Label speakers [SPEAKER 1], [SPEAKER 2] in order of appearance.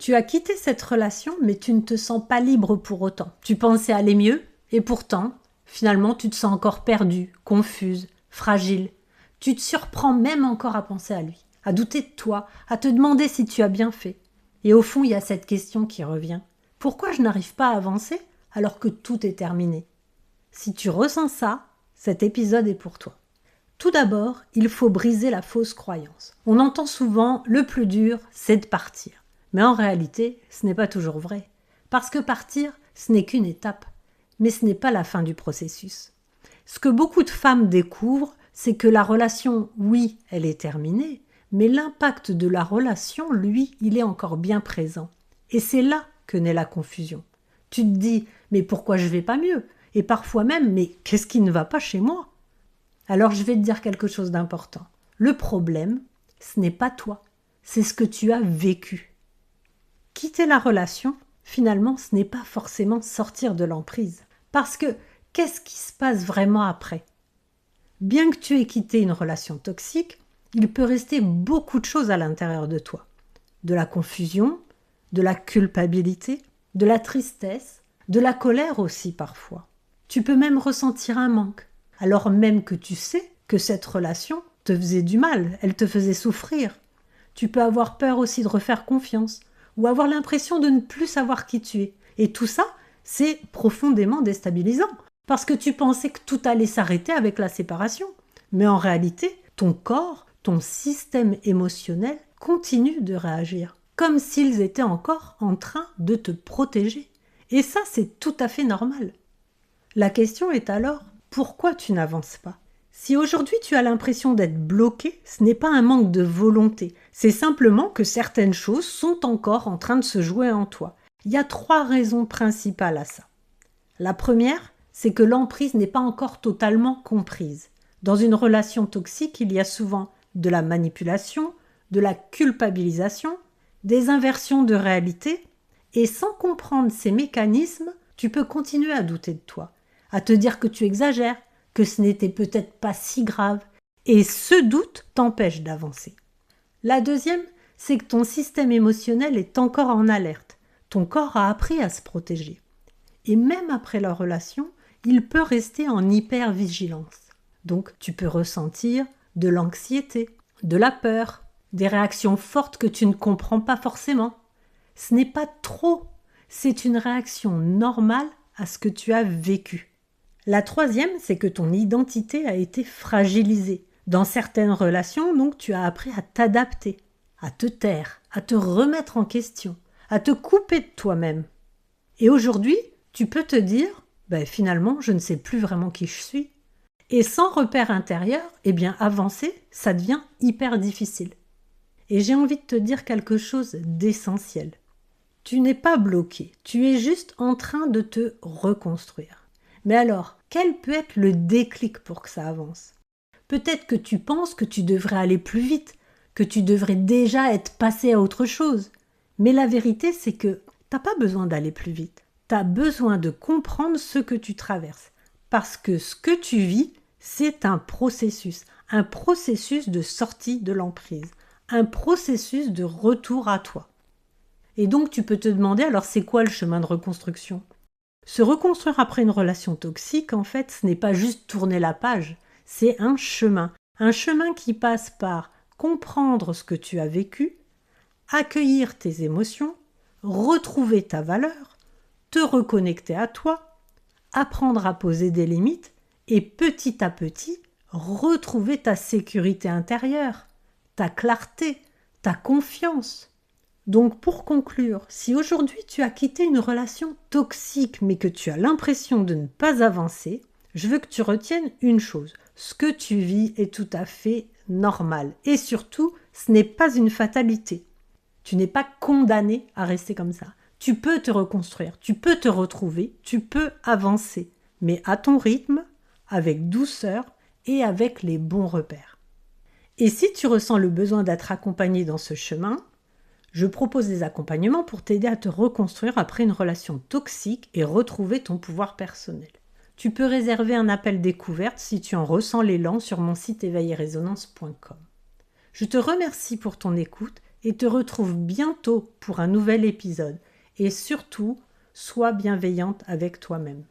[SPEAKER 1] Tu as quitté cette relation, mais tu ne te sens pas libre pour autant. Tu pensais aller mieux, et pourtant, finalement, tu te sens encore perdue, confuse, fragile. Tu te surprends même encore à penser à lui, à douter de toi, à te demander si tu as bien fait. Et au fond, il y a cette question qui revient. Pourquoi je n'arrive pas à avancer alors que tout est terminé? Si tu ressens ça, cet épisode est pour toi. Tout d'abord, il faut briser la fausse croyance. On entend souvent « le plus dur, c'est de partir ». Mais en réalité, ce n'est pas toujours vrai. Parce que partir, ce n'est qu'une étape. Mais ce n'est pas la fin du processus. Ce que beaucoup de femmes découvrent, c'est que la relation, oui, elle est terminée, mais l'impact de la relation, lui, il est encore bien présent. Et c'est là que naît la confusion. Tu te dis « mais pourquoi je vais pas mieux ?» Et parfois même « mais qu'est-ce qui ne va pas chez moi ?» Alors je vais te dire quelque chose d'important. Le problème, ce n'est pas toi, c'est ce que tu as vécu. Quitter la relation, finalement, ce n'est pas forcément sortir de l'emprise. Parce que, qu'est-ce qui se passe vraiment après? Bien que tu aies quitté une relation toxique, il peut rester beaucoup de choses à l'intérieur de toi. De la confusion, de la culpabilité, de la tristesse, de la colère aussi parfois. Tu peux même ressentir un manque, alors même que tu sais que cette relation te faisait du mal, elle te faisait souffrir. Tu peux avoir peur aussi de refaire confiance, ou avoir l'impression de ne plus savoir qui tu es. Et tout ça, c'est profondément déstabilisant, parce que tu pensais que tout allait s'arrêter avec la séparation. Mais en réalité, ton corps, ton système émotionnel continue de réagir, comme s'ils étaient encore en train de te protéger. Et ça, c'est tout à fait normal. La question est alors, pourquoi tu n'avances pas? Si aujourd'hui tu as l'impression d'être bloqué, ce n'est pas un manque de volonté, c'est simplement que certaines choses sont encore en train de se jouer en toi. Il y a 3 raisons principales à ça. La première, c'est que l'emprise n'est pas encore totalement comprise. Dans une relation toxique, il y a souvent de la manipulation, de la culpabilisation, des inversions de réalité, et sans comprendre ces mécanismes, tu peux continuer à douter de toi, à te dire que tu exagères, que ce n'était peut-être pas si grave, et ce doute t'empêche d'avancer. La deuxième, c'est que ton système émotionnel est encore en alerte. Ton corps a appris à se protéger. Et même après la relation, il peut rester en hypervigilance. Donc tu peux ressentir de l'anxiété, de la peur, des réactions fortes que tu ne comprends pas forcément. Ce n'est pas trop, c'est une réaction normale à ce que tu as vécu. La troisième, c'est que ton identité a été fragilisée. Dans certaines relations, donc, tu as appris à t'adapter, à te taire, à te remettre en question, à te couper de toi-même. Et aujourd'hui, tu peux te dire, finalement, je ne sais plus vraiment qui je suis. Et sans repère intérieur, avancer, ça devient hyper difficile. Et j'ai envie de te dire quelque chose d'essentiel. Tu n'es pas bloqué, tu es juste en train de te reconstruire. Mais alors, quel peut être le déclic pour que ça avance? Peut-être que tu penses que tu devrais aller plus vite, que tu devrais déjà être passé à autre chose. Mais la vérité, c'est que tu n'as pas besoin d'aller plus vite. Tu as besoin de comprendre ce que tu traverses. Parce que ce que tu vis, c'est un processus de sortie de l'emprise, un processus de retour à toi. Et donc tu peux te demander, alors c'est quoi le chemin de reconstruction? Se reconstruire après une relation toxique, en fait, ce n'est pas juste tourner la page, c'est un chemin qui passe par comprendre ce que tu as vécu, accueillir tes émotions, retrouver ta valeur, te reconnecter à toi, apprendre à poser des limites et petit à petit retrouver ta sécurité intérieure, ta clarté, ta confiance. Donc pour conclure, si aujourd'hui tu as quitté une relation toxique mais que tu as l'impression de ne pas avancer, je veux que tu retiennes une chose. Ce que tu vis est tout à fait normal et surtout, ce n'est pas une fatalité. Tu n'es pas condamné à rester comme ça. Tu peux te reconstruire, tu peux te retrouver, tu peux avancer, mais à ton rythme, avec douceur et avec les bons repères. Et si tu ressens le besoin d'être accompagné dans ce chemin, je propose des accompagnements pour t'aider à te reconstruire après une relation toxique et retrouver ton pouvoir personnel. Tu peux réserver un appel découverte si tu en ressens l'élan sur mon site éveillerésonance.com. Je te remercie pour ton écoute et te retrouve bientôt pour un nouvel épisode. Et surtout, sois bienveillante avec toi-même.